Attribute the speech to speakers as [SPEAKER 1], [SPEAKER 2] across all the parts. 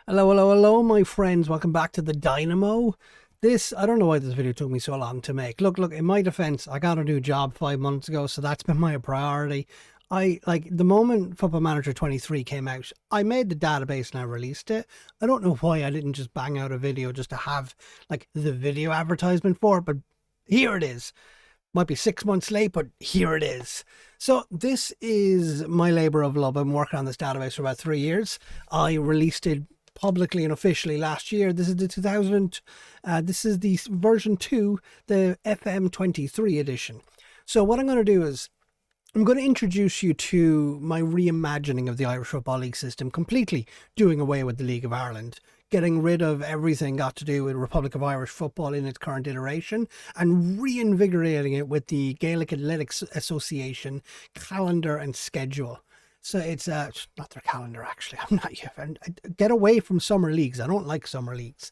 [SPEAKER 1] Hello, hello, hello, my friends. Welcome back to the Dynamo. I don't know why this video took me so long to make. Look, in my defense, I got a new job 5 months ago, so that's been my priority. The moment Football Manager 23 came out, I made the database and I released it. I don't know why I didn't just bang out a video just to have, the video advertisement for it, but here it is. Might be 6 months late, but here it is. So this is my labor of love. I've been working on this database for about 3 years. I released it publicly and officially last year. This is this is the version 2, the FM23 edition. So what I'm going to do is I'm going to introduce you to my reimagining of the Irish Football League system, completely doing away with the League of Ireland, getting rid of everything got to do with Republic of Irish football in its current iteration, and reinvigorating it with the Gaelic Athletics Association calendar and schedule. So it's not their calendar, actually. I'm not yet. Get away from summer leagues. I don't like summer leagues.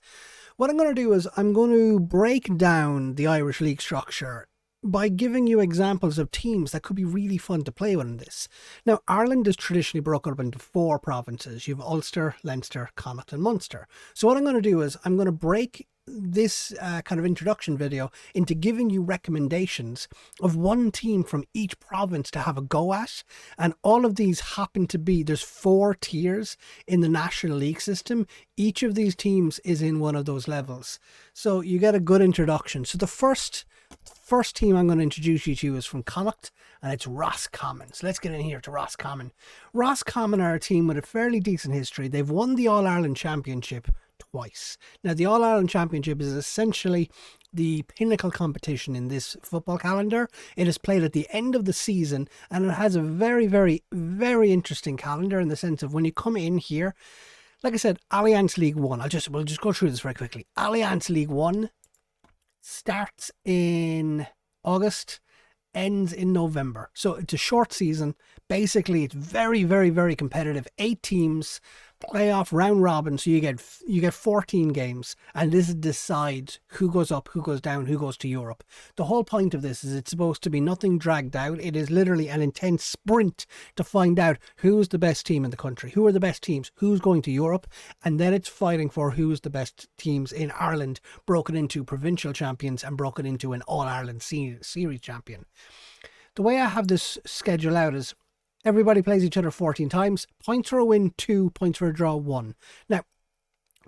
[SPEAKER 1] What I'm going to do is I'm going to break down the Irish league structure by giving you examples of teams that could be really fun to play with in this. Now, Ireland is traditionally broken up into 4 provinces. You have Ulster, Leinster, Connacht and Munster. So what I'm going to do is I'm going to break this kind of introduction video into giving you recommendations of one team from each province to have a go at, and all of these happen to be, there's 4 tiers in the National League system. Each of these teams is in one of those levels, so you get a good introduction. So the first team I'm going to introduce you to is from Connacht, and it's Roscommon. So let's get in here to Roscommon. Roscommon are a team with a fairly decent history. They've won the All-Ireland Championship twice. Now, the All-Ireland Championship is essentially the pinnacle competition in this football calendar. It is played at the end of the season, and it has a very, very, very interesting calendar in the sense of when you come in here, like I said, Allainz League 1. We'll just go through this very quickly. Allainz League 1 starts in August, ends in November. So it's a short season. Basically, it's very, very, very competitive. 8 teams, playoff round robin, so you get 14 games, and this decides who goes up, who goes down, who goes to Europe. The whole point of this is it's supposed to be nothing dragged out. It is literally an intense sprint to find out who's the best team in the country, who are the best teams, who's going to Europe, and then it's fighting for who's the best teams in Ireland, broken into provincial champions and broken into an All-Ireland series champion. The way I have this schedule out is everybody plays each other 14 times. Points for a win, 2. Points for a draw, 1. Now,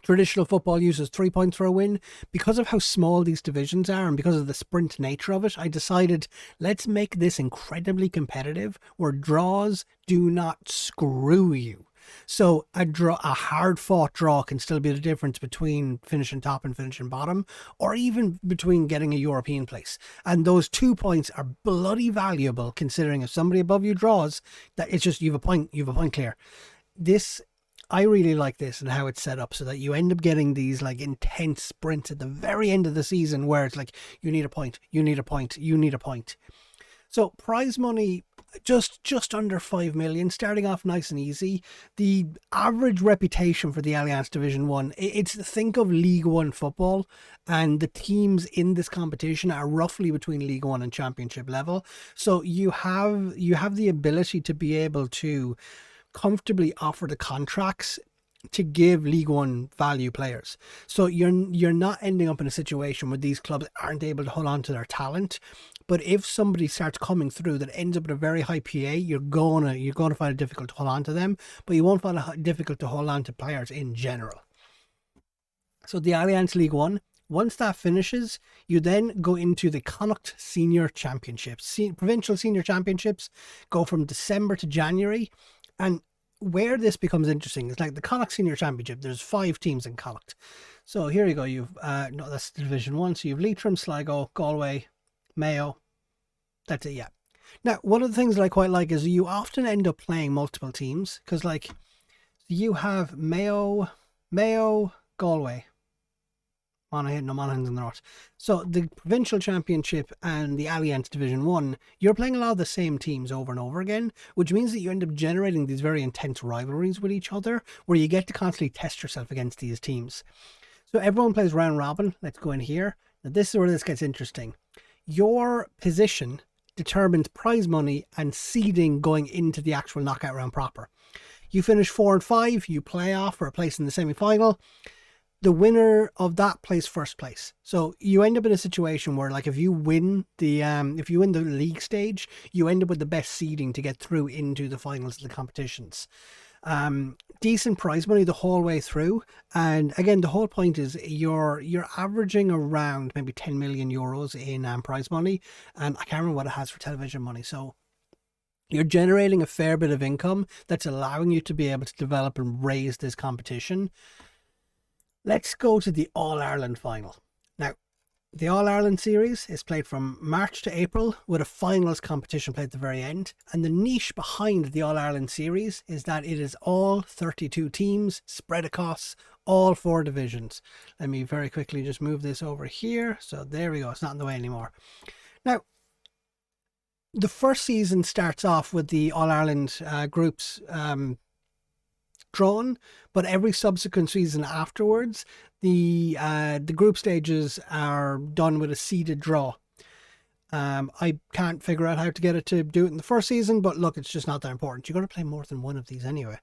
[SPEAKER 1] traditional football uses 3 points for a win. Because of how small these divisions are and because of the sprint nature of it, I decided let's make this incredibly competitive where draws do not screw you. So a hard-fought draw can still be the difference between finishing top and finishing bottom, or even between getting a European place. And those 2 points are bloody valuable, considering if somebody above you draws, that it's just you have a point clear. I really like this and how it's set up so that you end up getting these intense sprints at the very end of the season where it's like you need a point, you need a point, you need a point. So prize money, just under 5 million, starting off nice and easy. The average reputation for the Allainz Division 1, think of League 1 football, and the teams in this competition are roughly between League 1 and Championship level. So you have the ability to be able to comfortably offer the contracts to give League 1 value players. So you're not ending up in a situation where these clubs aren't able to hold on to their talent. But if somebody starts coming through that ends up at a very high PA, you're gonna find it difficult to hold on to them, but you won't find it difficult to hold on to players in general. So the Allainz League 1, once that finishes, you then go into the Connacht Senior Championships. Provincial Senior Championships go from December to January, and where this becomes interesting is like the Connacht Senior Championship, there's 5 teams in Connacht. So here you go, you've no, that's Division 1, so you've Leitrim, Sligo, Galway, Mayo. That's it, yeah. Now, one of the things that I quite like is you often end up playing multiple teams, because you have Mayo, Galway, Monaghan's in the north. So the Provincial Championship and the Allainz Division 1, you're playing a lot of the same teams over and over again, which means that you end up generating these very intense rivalries with each other, where you get to constantly test yourself against these teams. So everyone plays round robin. Let's go in here. Now this is where this gets interesting. Your position determines prize money and seeding going into the actual knockout round proper. You finish 4 and 5, you play off for a place in the semi-final. The winner of that plays first place. So you end up in a situation where, like, if you win the league stage, you end up with the best seeding to get through into the finals of the competitions. Decent prize money the whole way through, and again, the whole point is you're averaging around maybe 10 million euros in prize money, and I can't remember what it has for television money. So you're generating a fair bit of income that's allowing you to be able to develop and raise this competition. Let's go to the All-Ireland final. Now, the All-Ireland series is played from March to April with a finals competition played at the very end. And the niche behind the All-Ireland series is that it is all 32 teams spread across all 4 divisions. Let me very quickly just move this over here. So there we go. It's not in the way anymore. Now, the first season starts off with the All-Ireland groups drawn, but every subsequent season afterwards, the group stages are done with a seeded draw. I can't figure out how to get it to do it in the first season, but look, it's just not that important. You're going to play more than one of these anyway.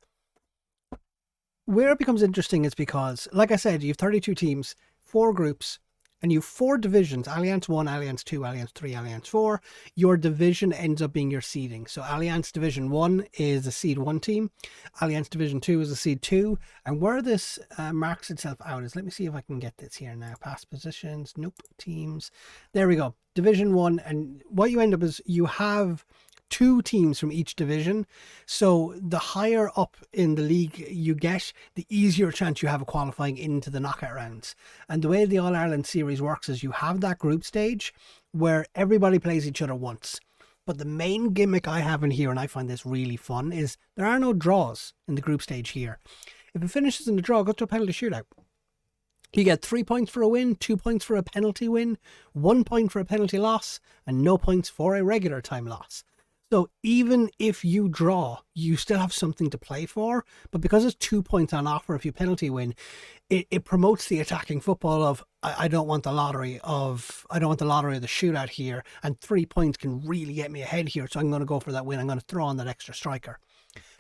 [SPEAKER 1] Where it becomes interesting is because, like I said, you have 32 teams, 4 groups, and you have 4 divisions: Allainz 1, Allainz 2, Allainz 3, Allainz 4. Your division ends up being your seeding. So Allainz Division 1 is a seed 1 team. Allainz Division 2 is a seed 2. And where this marks itself out is, let me see if I can get this here now. Past positions. Nope. Teams. There we go. Division 1. And what you end up is you have 2 teams from each division. So the higher up in the league you get, the easier chance you have of qualifying into the knockout rounds. And the way the All-Ireland series works is you have that group stage where everybody plays each other once. But the main gimmick I have in here, and I find this really fun, is there are no draws in the group stage here. If it finishes in the draw, it goes to a penalty shootout. You get 3 points for a win, 2 points for a penalty win, 1 point for a penalty loss, and no points for a regular time loss. So even if you draw, you still have something to play for. But because it's 2 points on offer if you penalty win, it promotes the attacking football of I don't want the lottery of the shootout here, and 3 points can really get me ahead here. So I'm going to go for that win. I'm going to throw on that extra striker.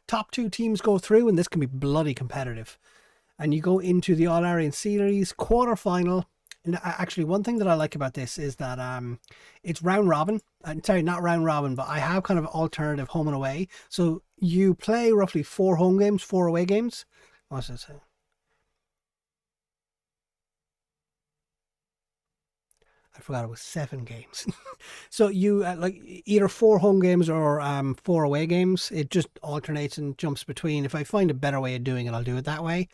[SPEAKER 1] Top 2 teams go through, and this can be bloody competitive. And you go into the All-Ireland series quarter-final. And actually, one thing that I like about this is that it's round robin. Sorry, not round robin, but I have kind of alternative home and away. So you play roughly 4 home games, 4 away games. What's this? I forgot it was 7 games. So you like either 4 home games or 4 away games. It just alternates and jumps between. If I find a better way of doing it, I'll do it that way.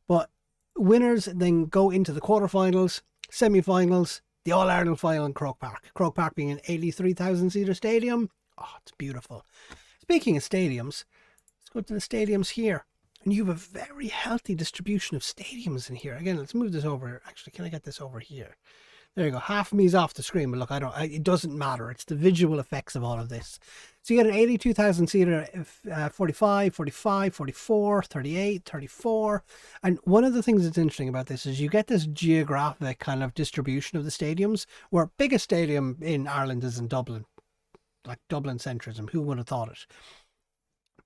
[SPEAKER 1] But winners then go into the quarterfinals, semi-finals, the All-Ireland final in Croke Park. Croke Park being an 83,000-seater stadium. Oh, it's beautiful. Speaking of stadiums, let's go to the stadiums here. And you have a very healthy distribution of stadiums in here. Again, let's move this over. Actually, can I get this over here? There you go. Half of me's off the screen, but look, it doesn't matter. It's the visual effects of all of this. So you get an 82,000-seater, 45, 45, 44, 38, 34. And one of the things that's interesting about this is you get this geographic kind of distribution of the stadiums, where biggest stadium in Ireland is in Dublin. Like Dublin centrism. Who would have thought it?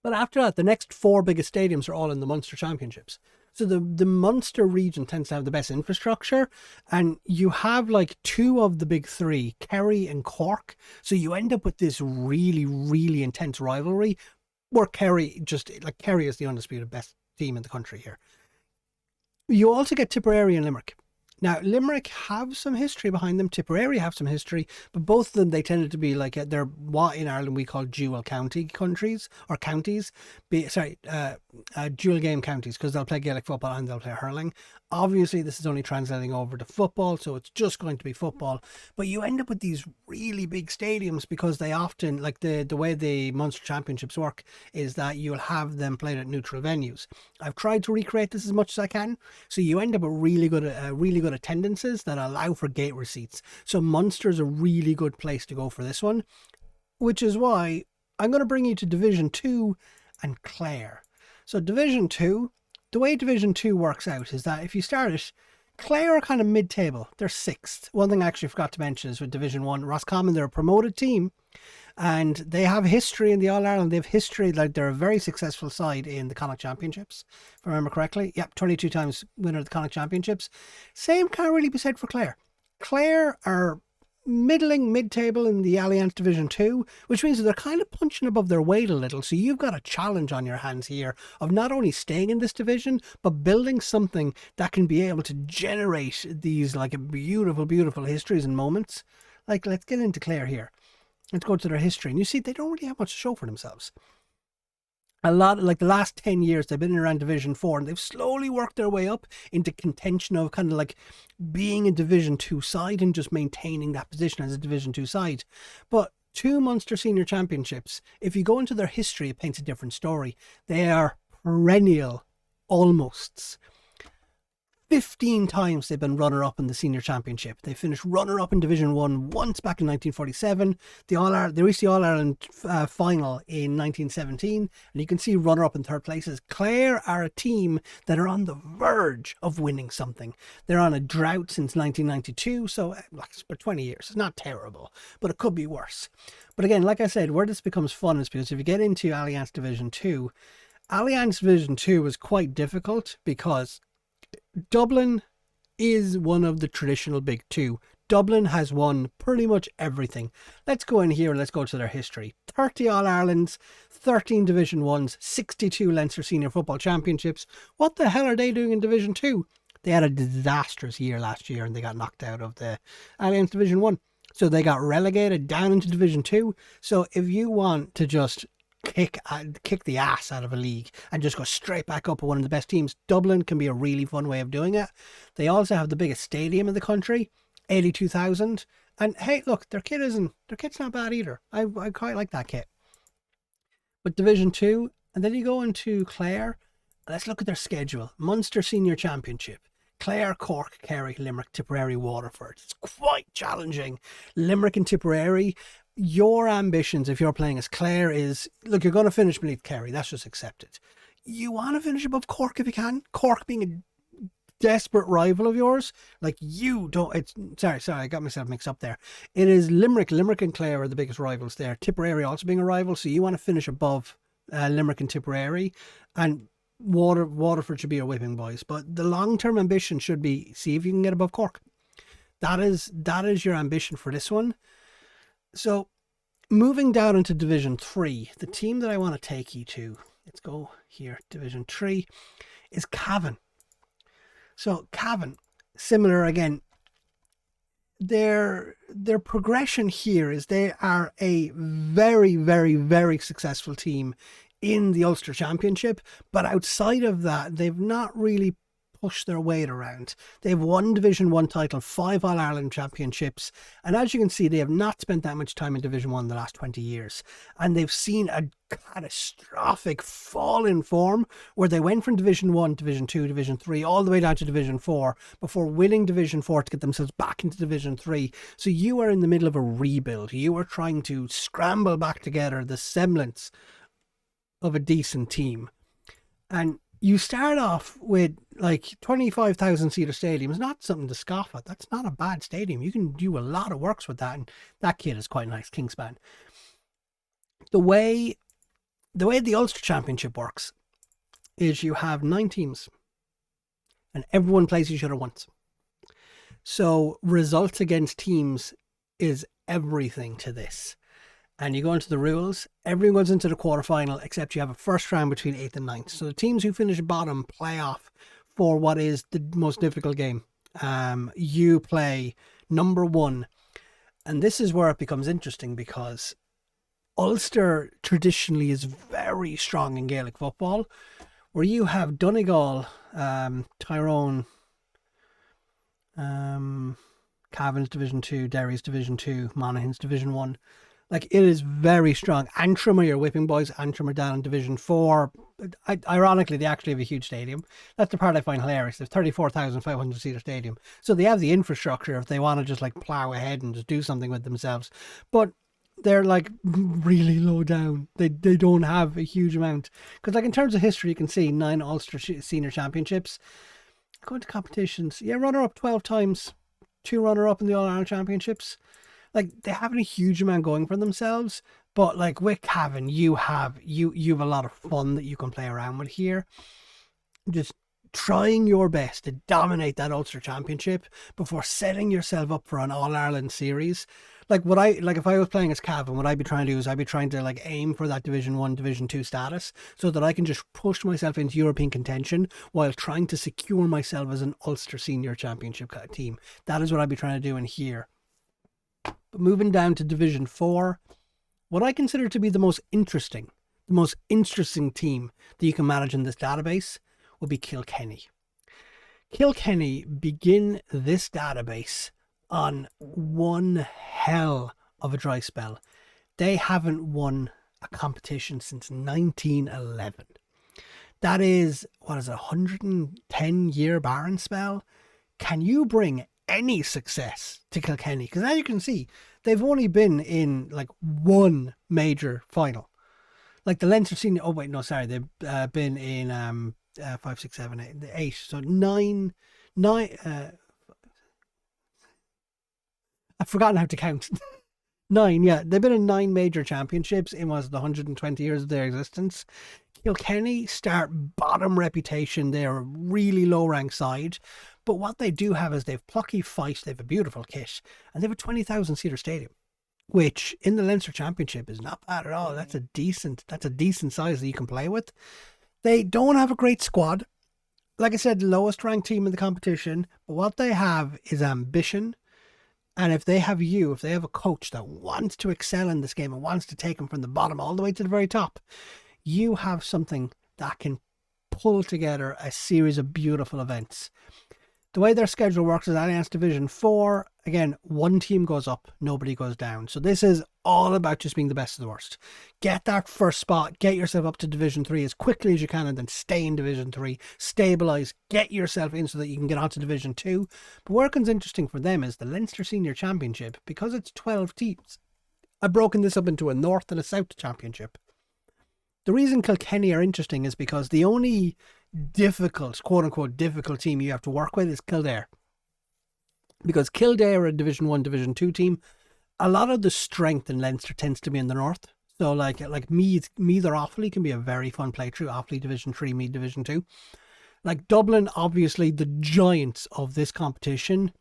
[SPEAKER 1] But after that, the next 4 biggest stadiums are all in the Munster Championships. So the Munster region tends to have the best infrastructure, and you have like 2 of the big 3, Kerry and Cork. So you end up with this really, really intense rivalry where Kerry is the undisputed best team in the country here. You also get Tipperary and Limerick. Now, Limerick have some history behind them. Tipperary have some history, but both of them, they tended to be like, they're what in Ireland we call dual county countries, or counties. Dual game counties, because they'll play Gaelic football and they'll play hurling. Obviously, this is only translating over to football, so it's just going to be football. But you end up with these really big stadiums because they often, like the way the Munster Championships work, is that you'll have them played at neutral venues. I've tried to recreate this as much as I can, so you end up with really good attendances that allow for gate receipts. So Munster's a really good place to go for this one, which is why I'm going to bring you to Division 2 and Clare. So Division 2, the way Division 2 works out is that if you start it, Clare are kind of mid-table. They're 6th. One thing I actually forgot to mention is with Division 1, Roscommon, they're a promoted team, And they have history in the All-Ireland. They have history, like they're a very successful side in the Connacht Championships, if I remember correctly. Yep, 22 times winner of the Connacht Championships. Same can't really be said for Clare. Clare are middling mid-table in the Allainz Division 2, which means that they're kind of punching above their weight a little. So you've got a challenge on your hands here of not only staying in this division, but building something that can be able to generate these like beautiful, beautiful histories and moments. Like, let's get into Clare here. Let's go to their history. And you see, they don't really have much to show for themselves. A lot, like the last 10 years, they've been around Division 4 and they've slowly worked their way up into contention of kind of like being a Division 2 side and just maintaining that position as a Division 2 side. But 2 Munster Senior Championships, if you go into their history, it paints a different story. They are perennial almosts. 15 times they've been runner-up in the Senior Championship. They finished runner-up in Division 1 once back in 1947. They reached the All-Ireland final in 1917. And you can see runner-up in third places. Clare are a team that are on the verge of winning something. They're on a drought since 1992, so like for 20 years. It's not terrible, but it could be worse. But again, like I said, where this becomes fun is because if you get into Allainz Division 2, Allainz Division 2 is quite difficult because Dublin is one of the traditional big two. Dublin has won pretty much everything. Let's go in here and let's go to their history. 30 All-Irelands, 13 Division 1s, 62 Leinster Senior Football Championships. What the hell are they doing in Division 2? They had a disastrous year last year and they got knocked out of the Allainz Division 1. So they got relegated down into Division 2. So if you want to just kick the ass out of a league and just go straight back up with one of the best teams, Dublin can be a really fun way of doing it. They also have the biggest stadium in the country, 82,000. And hey, look, their kit's not bad either. I quite like that kit. But Division 2, and then you go into Clare. Let's look at their schedule. Munster Senior Championship. Clare, Cork, Kerry, Limerick, Tipperary, Waterford. It's quite challenging. Limerick and Tipperary, your ambitions, if you're playing as Clare, is, look, you're going to finish beneath Kerry. That's just accepted. You want to finish above Cork if you can. Cork being a desperate rival of yours. Like, you don't, it's, sorry, I got myself mixed up there. It is Limerick. Limerick and Clare are the biggest rivals there. Tipperary also being a rival. So you want to finish above Limerick and Tipperary. And Waterford should be your whipping boys. But the long-term ambition should be, see if you can get above Cork. That is your ambition for this one. So, moving down into Division 3, the team that I want to take you to, let's go here, Division 3, is Cavan. So, Cavan, similar again, their progression here is they are a very, very, very successful team in the Ulster Championship, but outside of that, they've not really push their weight around. They've won Division 1 title, 5 All-Ireland Championships, and as you can see, they have not spent that much time in Division 1 in the last 20 years. And they've seen a catastrophic fall in form where they went from Division 1, Division 2, Division 3, all the way down to Division 4 before winning Division 4 to get themselves back into Division 3. So you are in the middle of a rebuild. You are trying to scramble back together the semblance of a decent team. And you start off with like 25,000 seater stadium. Is not something to scoff at. That's not a bad stadium. You can do a lot of works with that, and that kit is quite nice, Kingspan. The way the Ulster Championship works is you have 9 teams, and everyone plays each other once. So results against teams is everything to this. And you go into the rules, everyone goes into the quarterfinal except you have a first round between 8th and 9th. So the teams who finish bottom play off for what is the most difficult game. You play number 1. And this is where it becomes interesting because Ulster traditionally is very strong in Gaelic football, where you have Donegal, Tyrone, Cavan's Division 2, Derry's Division 2, Monaghan's Division 1. Like, it is very strong. Antrim are your whipping boys. Antrim are down in Division 4. Ironically, they actually have a huge stadium. That's the part I find hilarious. There's 34,500 seater stadium. So they have the infrastructure if they want to just like plow ahead and just do something with themselves. But they're like really low down. They don't have a huge amount. Because like in terms of history, you can see 9 Ulster Senior Championships. Going to competitions. Yeah, runner-up 12 times. 2 runner-up in the All-Ireland Championships. Like, they haven't a huge amount going for themselves, But like with Cavan, you have a lot of fun that you can play around with here. Just trying your best to dominate that Ulster Championship before setting yourself up for an All-Ireland series. Like if I was playing as Cavan, what I'd be trying to do is I'd be trying to like aim for that Division 1, Division 2 status so that I can just push myself into European contention while trying to secure myself as an Ulster Senior Championship team. That is what I'd be trying to do in here. But moving down to Division 4, what I consider to be the most interesting team that you can manage in this database would be Kilkenny. Kilkenny begin this database on one hell of a dry spell. They haven't won a competition since 1911. That is, what is it, 110-year barren spell? Can you bring any success to Kilkenny? Because as you can see, they've only been in like one major final. Like the Leinster Senior, they've been in 5, 6, 7, 8. So nine. I've forgotten how to count. 9, yeah. They've been in 9 major championships in the 120 years of their existence. Kilkenny start bottom reputation. They're a really low ranked side. But what they do have is they've plucky fight, they have a beautiful kit, and they have a 20,000 seater stadium, which in the Leinster Championship is not bad at all. That's a decent size that you can play with. They don't have a great squad. Like I said, the lowest ranked team in the competition. But what they have is ambition. And if they have a coach that wants to excel in this game and wants to take them from the bottom all the way to the very top, you have something that can pull together a series of beautiful events. The way their schedule works is Allainz Division 4. Again, one team goes up, nobody goes down. So this is all about just being the best of the worst. Get that first spot, get yourself up to Division 3 as quickly as you can, and then stay in Division 3. Stabilise, get yourself in so that you can get on to Division 2. But where it comes interesting for them is the Leinster Senior Championship, because it's 12 teams. I've broken this up into a North and a South Championship. The reason Kilkenny are interesting is because the only quote-unquote difficult team you have to work with is Kildare. Because Kildare are a Division 1, Division 2 team. A lot of the strength in Leinster tends to be in the north. So like Meath or Offaly can be a very fun playthrough. Offaly Division 3, Meath Division 2. Like Dublin, obviously the giants of this competition.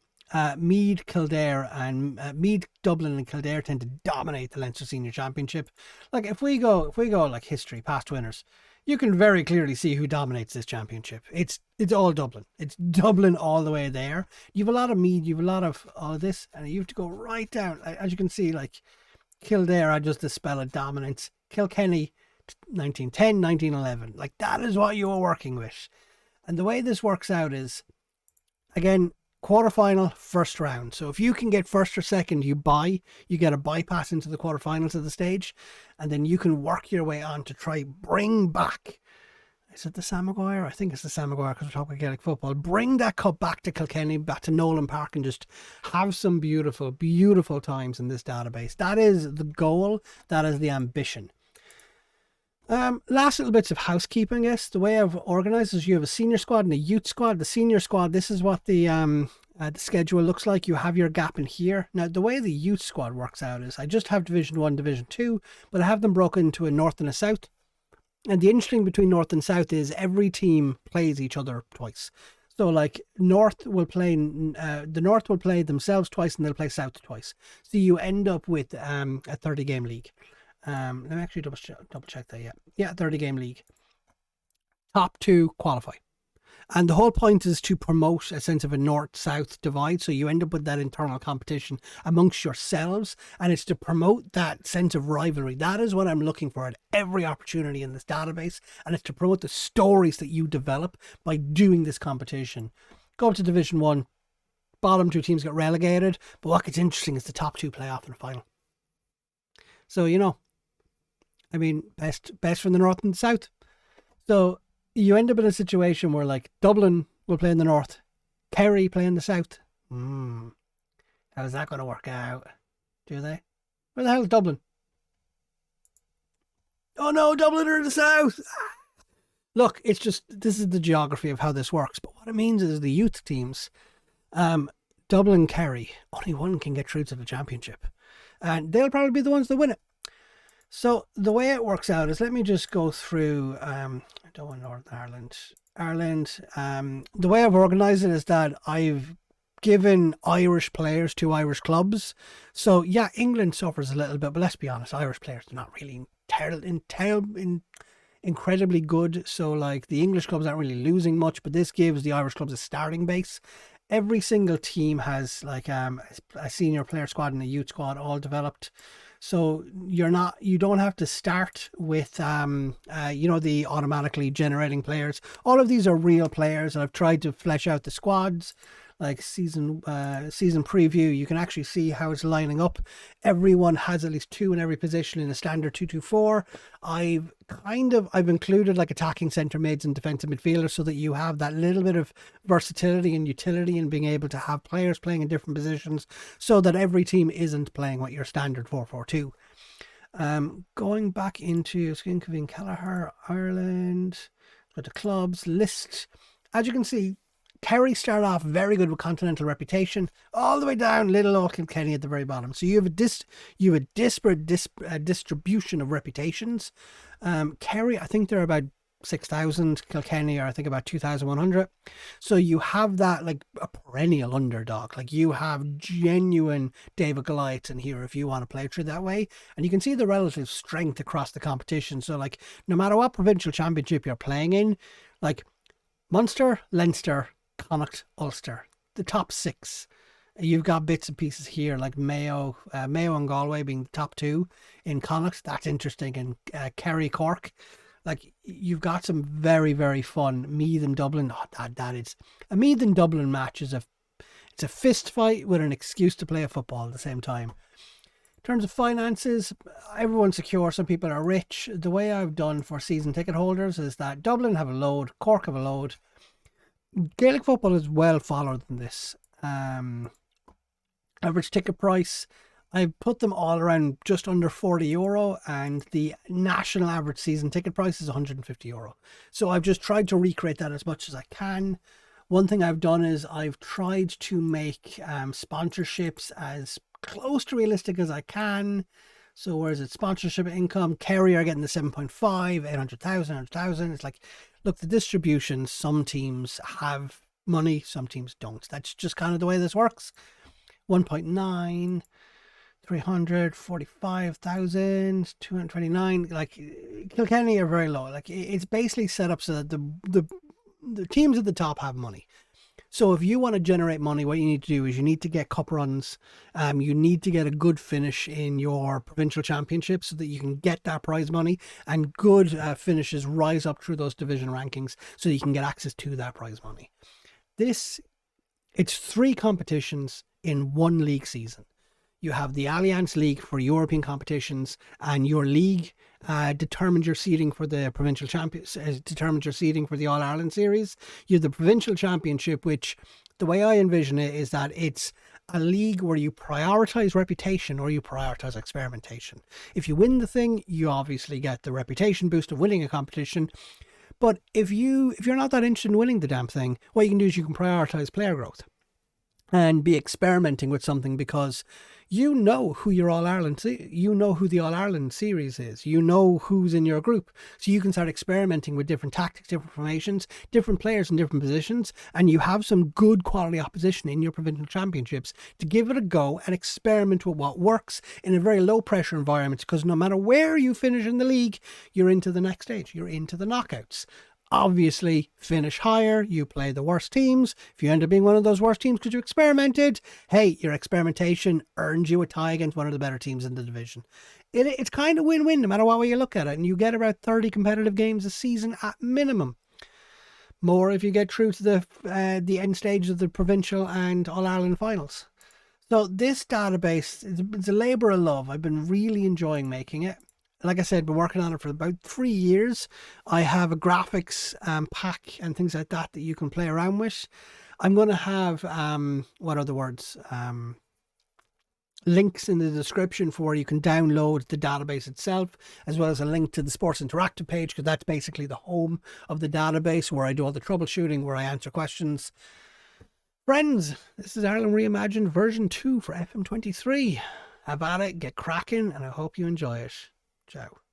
[SPEAKER 1] Meath, Dublin and Kildare tend to dominate the Leinster Senior Championship. Like if we go like history, past winners, you can very clearly see who dominates this championship. It's all Dublin. It's Dublin all the way there. You have a lot of Meath, you have a lot of all of this, and you have to go right down. As you can see, like Kildare are just a spell of dominance. Kilkenny, 1910, 1911. Like that is what you are working with. And the way this works out is, again, quarterfinal, first round. So if you can get first or second, you get a bypass into the quarterfinals of the stage, and then you can work your way on to try bring back. Is it the Sam Maguire? I think it's the Sam Maguire because we're talking Gaelic football. Bring that cup back to Kilkenny, back to Nolan Park, and just have some beautiful, beautiful times in this database. That is the goal. That is the ambition. Last little bits of housekeeping, I guess. The way I've organised is you have a senior squad and a youth squad. The senior squad, this is what the schedule looks like. You have your gap in here. Now, the way the youth squad works out is I just have Division 1, Division 2, but I have them broken into a North and a South. And the interesting between North and South is every team plays each other twice. So, like, the North will play themselves twice and they'll play South twice. So you end up with a 30-game league. Let me actually double check that. Yeah, 30-game league. Top 2 qualify. And the whole point is to promote a sense of a north-south divide. So you end up with that internal competition amongst yourselves. And it's to promote that sense of rivalry. That is what I'm looking for at every opportunity in this database. And it's to promote the stories that you develop by doing this competition. Go up to Division 1. Bottom 2 teams get relegated. But what gets interesting is the top 2 play off in the final. So, I mean, best from the north and the south. So you end up in a situation where, like, Dublin will play in the north, Kerry play in the south. How is that going to work out? Do they? Where the hell is Dublin? Oh no, Dublin are in the south. Look, it's just, this is the geography of how this works. But what it means is the youth teams, Dublin, Kerry, only one can get through to the championship. And they'll probably be the ones that win it. So the way it works out is, let me just go through, I don't want Northern Ireland. The way I've organised it is that I've given Irish players to Irish clubs. So yeah, England suffers a little bit, but let's be honest, Irish players are not really incredibly good. So like the English clubs aren't really losing much, but this gives the Irish clubs a starting base. Every single team has like a senior player squad and a youth squad all developed. So you don't have to start with the automatically generating players. All of these are real players, and I've tried to flesh out the squads. Like season preview, you can actually see how it's lining up. Everyone has at least 2 in every position in a standard 2-2-4. I've included like attacking centre mids and defensive midfielders so that you have that little bit of versatility and utility in being able to have players playing in different positions, so that every team isn't playing what your standard 4-4-2. Going back into Skinkovin Kelleher, Ireland, with the clubs list, as you can see, Kerry started off very good with continental reputation, all the way down little old Kilkenny at the very bottom. So you have a disparate distribution of reputations. Kerry, I think they're about 6,000. Kilkenny are, I think, about 2,100. So you have that like a perennial underdog. Like you have genuine David Goliaths in here if you want to play through that way. And you can see the relative strength across the competition. So like no matter what provincial championship you're playing in, like Munster, Leinster, Connacht, Ulster, the top 6. You've got bits and pieces here like Mayo and Galway being the top 2 in Connacht. That's interesting. And Kerry, Cork, like you've got some very, very fun Meath and Dublin. That is a Meath and Dublin match. It's a fist fight with an excuse to play a football at the same time. In terms of finances, everyone's secure. Some people are rich. The way I've done for season ticket holders is that Dublin have a load, Cork have a load. Gaelic football is well followed in this. Average ticket price, I put them all around just under €40, and the national average season ticket price is €150. So I've just tried to recreate that as much as I can. One thing I've done is I've tried to make sponsorships as close to realistic as I can. So whereas it's sponsorship income, Kerry are getting the 7.5, 800,000, 100,000. It's like, look, the distribution, some teams have money, some teams don't. That's just kind of the way this works. 1.9, 345,000, 229. Like Kilkenny are very low. Like it's basically set up so that the teams at the top have money. So if you want to generate money, what you need to do is you need to get cup runs. You need to get a good finish in your provincial championship so that you can get that prize money, and good finishes rise up through those division rankings so that you can get access to that prize money. It's 3 competitions in 1 league season. You have the Allainz League for European competitions, and your league determines your seeding for the provincial champions, determines your seeding for the All-Ireland series. You have the provincial championship, which the way I envision it is that it's a league where you prioritize reputation or you prioritize experimentation. If you win the thing, you obviously get the reputation boost of winning a competition. But if you're not that interested in winning the damn thing, what you can do is you can prioritize player growth and be experimenting with something, because you know who your All-Ireland, you know who the All-Ireland series is, you know who's in your group, so you can start experimenting with different tactics, different formations, different players in different positions, and you have some good quality opposition in your provincial championships to give it a go and experiment with what works in a very low pressure environment, because no matter where you finish in the league, you're into the next stage, you're into the knockouts. Obviously, finish higher, you play the worst teams. If you end up being one of those worst teams because you experimented, hey, your experimentation earns you a tie against one of the better teams in the division. It's kind of win-win no matter what way you look at it, and you get about 30 competitive games a season at minimum. More if you get through to the end stage of the provincial and All-Ireland finals. So this database, it's a labour of love. I've been really enjoying making it. Like I said, been working on it for about 3 years. I have a graphics pack and things like that you can play around with. I'm going to have, links in the description for where you can download the database itself, as well as a link to the Sports Interactive page, because that's basically the home of the database where I do all the troubleshooting, where I answer questions. Friends, this is Ireland Reimagined version 2 for FM23. Have at it, get cracking, and I hope you enjoy it. Ciao.